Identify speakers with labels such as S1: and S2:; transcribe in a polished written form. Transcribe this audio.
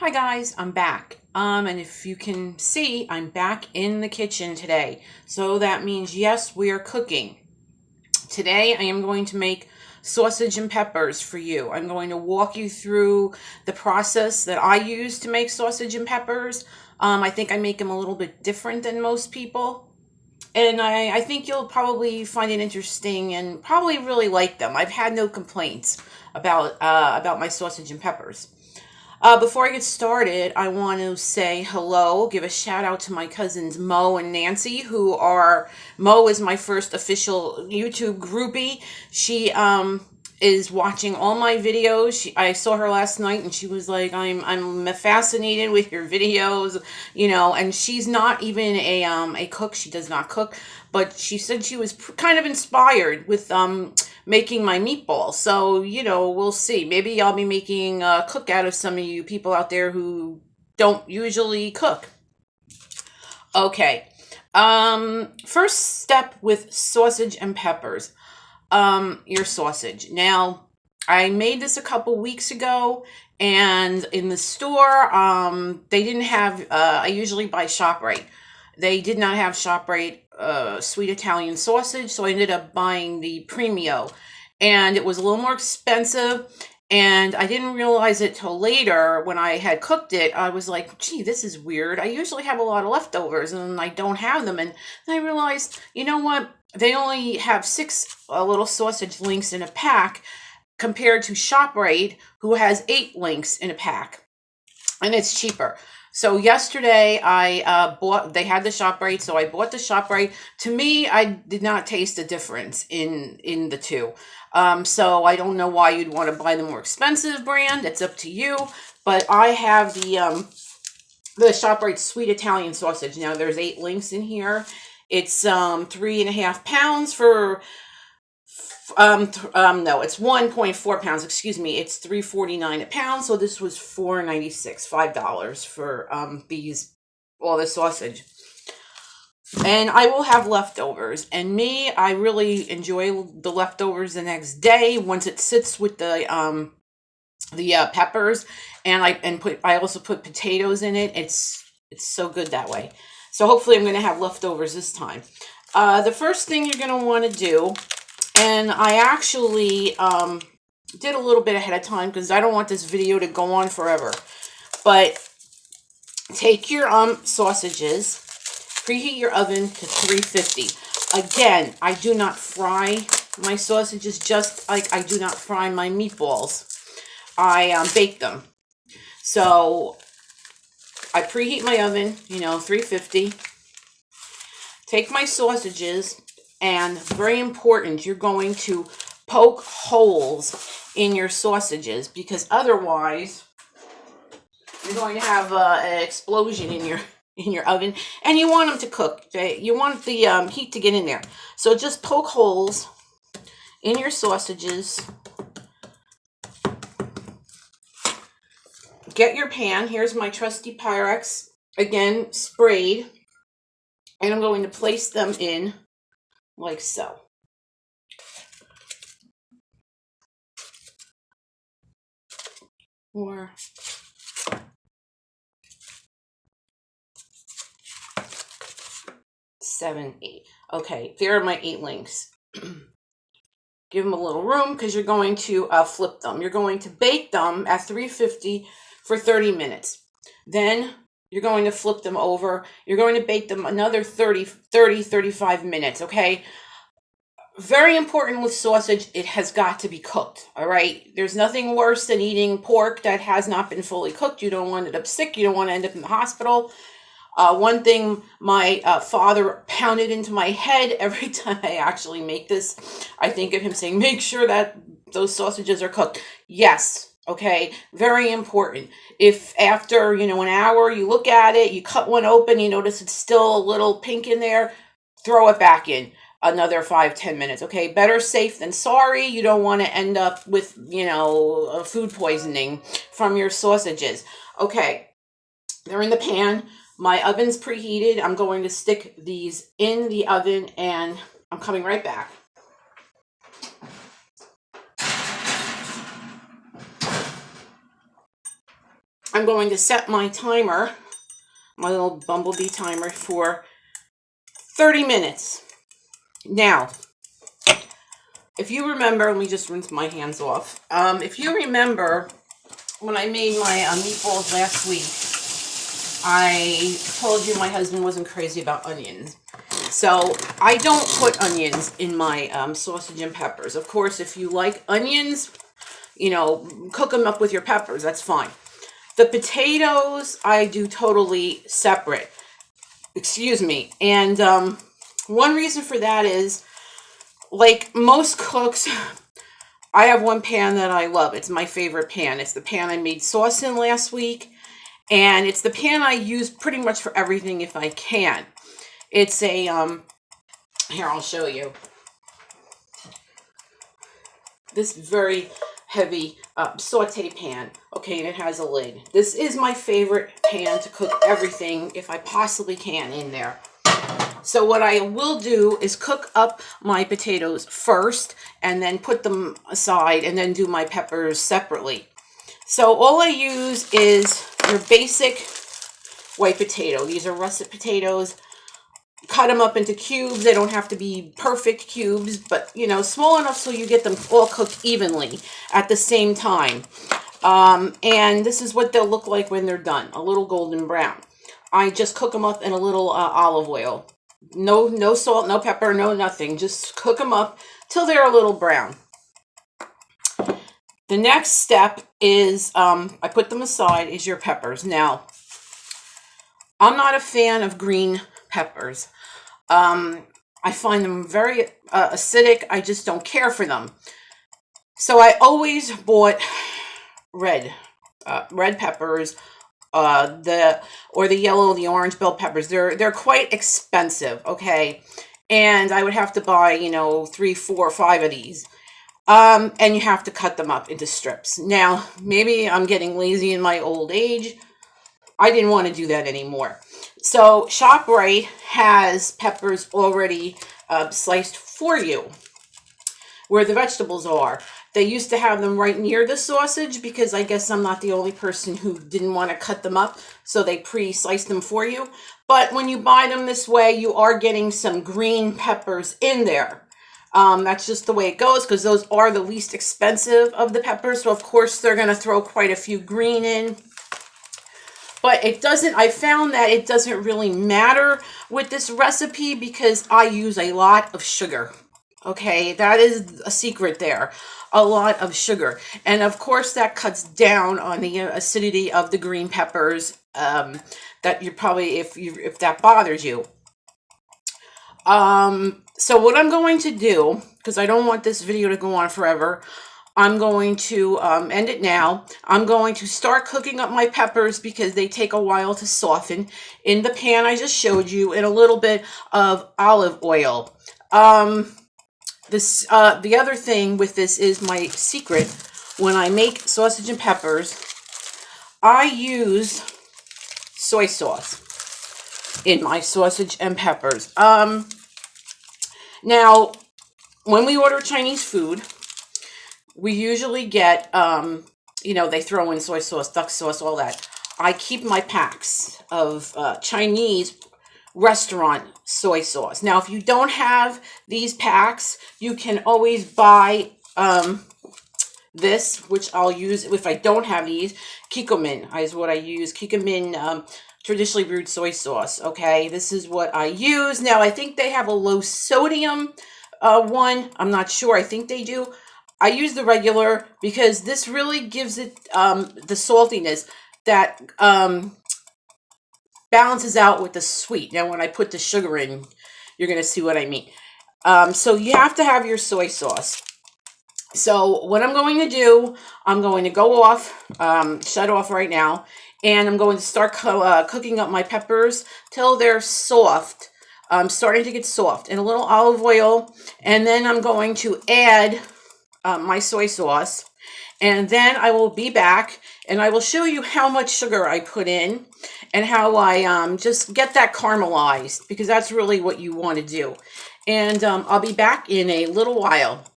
S1: Hi guys, I'm back. And if you can see, I'm back in the kitchen today. So that means yes, we are cooking. Today I am going to make sausage and peppers for you. I'm going to walk you through the process that I use to make sausage and peppers. I think I make them a little bit different than most people. And I think you'll probably find it interesting and probably really like them. I've had no complaints about my sausage and peppers. Before I get started, I want to say hello, give a shout out to my cousins Mo and Nancy, Mo is my first official YouTube groupie. She is watching all my videos. I saw her last night and she was like, I'm fascinated with your videos, and she's not even a cook. She does not cook, but she said she was kind of inspired with making my meatballs. So, we'll see. Maybe I'll be making a cook out of some of you people out there who don't usually cook. Okay. First step with sausage and peppers. Your sausage. Now, I made this a couple weeks ago, and in the store, they didn't have, I usually buy ShopRite. They did not have ShopRite sweet Italian sausage, so I ended up buying the Premio, and it was a little more expensive. And I didn't realize it till later when I had cooked it. I was like, gee, this is weird. I usually have a lot of leftovers and I don't have them. And then I realized, you know what? They only have 6 little sausage links in a pack compared to ShopRite, who has 8 links in a pack. And it's cheaper. So yesterday they had the ShopRite, so I bought the ShopRite. To me, I did not taste a difference in the two. So I don't know why you'd want to buy the more expensive brand. It's up to you. But I have the ShopRite sweet Italian sausage. Now there's 8 links in here. It's 3.5 pounds for no, it's 1.4 pounds, excuse me. It's $3.49 a pound, so this was $4.96, $5 for all the sausage. And I will have leftovers. And I really enjoy the leftovers the next day once it sits with the peppers, and I also put potatoes in it. It's so good that way. So hopefully I'm going to have leftovers this time. The first thing you're going to want to do, and I actually did a little bit ahead of time because I don't want this video to go on forever. But take your sausages, preheat your oven to 350. Again, I do not fry my sausages just like I do not fry my meatballs. I bake them. So I preheat my oven, 350. Take my sausages, and very important, you're going to poke holes in your sausages because otherwise you're going to have an explosion in your oven, and you want them to cook. Okay? You want the heat to get in there. So just poke holes in your sausages. Get your pan. Here's my trusty Pyrex, again sprayed, and I'm going to place them in like so. Or 7, 8. Okay, there are my 8 links. Give them a little room because you're going to flip them. You're going to bake them at 350 for 30 minutes. Then you're going to flip them over. You're going to bake them another 35 minutes, okay? Very important with sausage, it has got to be cooked, all right? There's nothing worse than eating pork that has not been fully cooked. You don't want to end up sick. You don't want to end up in the hospital. One thing my father pounded into my head every time I actually make this, I think of him saying, make sure that those sausages are cooked. Yes, okay, very important. If after, an hour you look at it, you cut one open, you notice it's still a little pink in there, throw it back in. Another 5-10 minutes. Okay, better safe than sorry. You don't want to end up with, food poisoning from your sausages. Okay, they're in the pan. My oven's preheated. I'm going to stick these in the oven, and I'm coming right back. I'm going to set my timer, my little Bumblebee timer, for 30 minutes. Now, if you remember, let me just rinse my hands off. If you remember, when I made my meatballs last week, I told you my husband wasn't crazy about onions. So I don't put onions in my sausage and peppers. Of course, if you like onions, you know, cook them up with your peppers. That's fine. The potatoes, I do totally separate. Excuse me. And one reason for that is, like most cooks, I have one pan that I love. It's my favorite pan. It's the pan I made sauce in last week. And it's the pan I use pretty much for everything if I can. It's a, here, I'll show you. This very heavy saute pan. Okay, and it has a lid. This is my favorite pan to cook everything, if I possibly can, in there. So what I will do is cook up my potatoes first and then put them aside and then do my peppers separately. So all I use is your basic white potato. These are russet potatoes. Cut them up into cubes. They don't have to be perfect cubes, but, you know, small enough so you get them all cooked evenly at the same time. And this is what they'll look like when they're done, a little golden brown. I just cook them up in a little olive oil. No salt, no pepper, no nothing. Just cook them up till they're a little brown. The next step is, I put them aside, is your peppers. Now, I'm not a fan of green peppers. I find them very acidic. I just don't care for them. So I always bought red peppers, the yellow, the orange bell peppers. They're quite expensive, okay? And I would have to buy, you know, 3, 4, 5 of these. And you have to cut them up into strips. Now, maybe I'm getting lazy in my old age. I didn't want to do that anymore. So ShopRite has peppers already sliced for you where the vegetables are. They used to have them right near the sausage because I guess I'm not the only person who didn't want to cut them up, so they pre-sliced them for you. But when you buy them this way, you are getting some green peppers in there. That's just the way it goes because those are the least expensive of the peppers. So, of course, they're going to throw quite a few green in. But it doesn't, I found that it doesn't really matter with this recipe because I use a lot of sugar. Okay, that is a secret there. A lot of sugar. And of course that cuts down on the acidity of the green peppers that you probably, if that bothers you. So what I'm going to do, because I don't want this video to go on forever, I'm going to end it now. I'm going to start cooking up my peppers because they take a while to soften in the pan I just showed you in a little bit of olive oil. The other thing with this is my secret. When I make sausage and peppers, I use soy sauce in my sausage and peppers. Now, when we order Chinese food, we usually get, you know, they throw in soy sauce, duck sauce, all that. I keep my packs of Chinese restaurant soy sauce. Now, if you don't have these packs, you can always buy this, which I'll use if I don't have these. Kikkoman is what I use. Kikkoman traditionally brewed soy sauce. Okay, this is what I use. Now, I think they have a low sodium one. I'm not sure. I think they do. I use the regular because this really gives it the saltiness that balances out with the sweet. Now, when I put the sugar in, you're going to see what I mean. So you have to have your soy sauce. So what I'm going to do, I'm going to go off, shut off right now, and I'm going to start cooking up my peppers till they're soft, starting to get soft, in a little olive oil, and then I'm going to add my soy sauce, and then I will be back and I will show you how much sugar I put in and how I just get that caramelized, because that's really what you want to do. And I'll be back in a little while.